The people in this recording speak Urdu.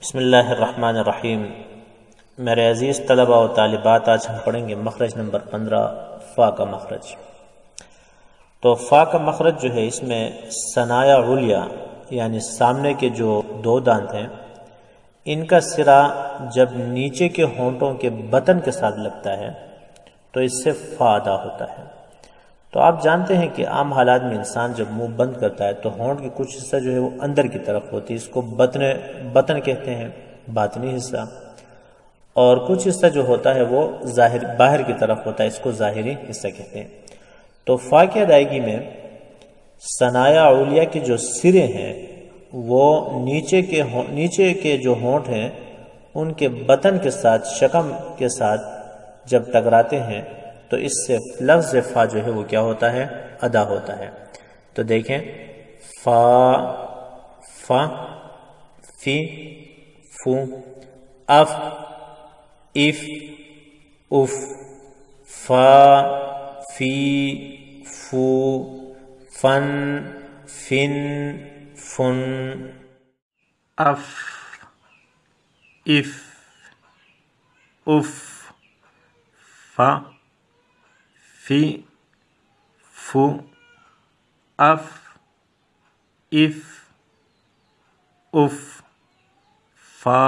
بسم اللہ الرحمن الرحیم۔ میرے عزیز طلبہ و طالبات، آج ہم پڑھیں گے مخرج نمبر 15 فا کا مخرج۔ تو فا کا مخرج جو ہے، اس میں ثنایا علیا یعنی سامنے کے جو دو دانت ہیں، ان کا سرا جب نیچے کے ہونٹوں کے بطن کے ساتھ لگتا ہے تو اس سے فا ادا ہوتا ہے۔ تو آپ جانتے ہیں کہ عام حالات میں انسان جب منہ بند کرتا ہے تو ہونٹ کی کچھ حصہ جو ہے وہ اندر کی طرف ہوتی ہے، اس کو بطن کہتے ہیں، باطنی حصہ، اور کچھ حصہ جو ہوتا ہے وہ باہر کی طرف ہوتا ہے، اس کو ظاہری حصہ کہتے ہیں۔ تو فا کی ادائیگی میں ثنایا علیا کے جو سرے ہیں وہ نیچے کے جو ہونٹ ہیں ان کے بطن کے ساتھ، شکم کے ساتھ جب ٹکراتے ہیں تو اس سے لفظ فا جو ہے وہ کیا ہوتا ہے، ادا ہوتا ہے۔ تو دیکھیں، فا، فا، فی، فو، اف، اف، اف، فا، فی، فو، فن، فن، فن، اف، اف، اف، فا، فی، فو، اف، اف، اف، فا،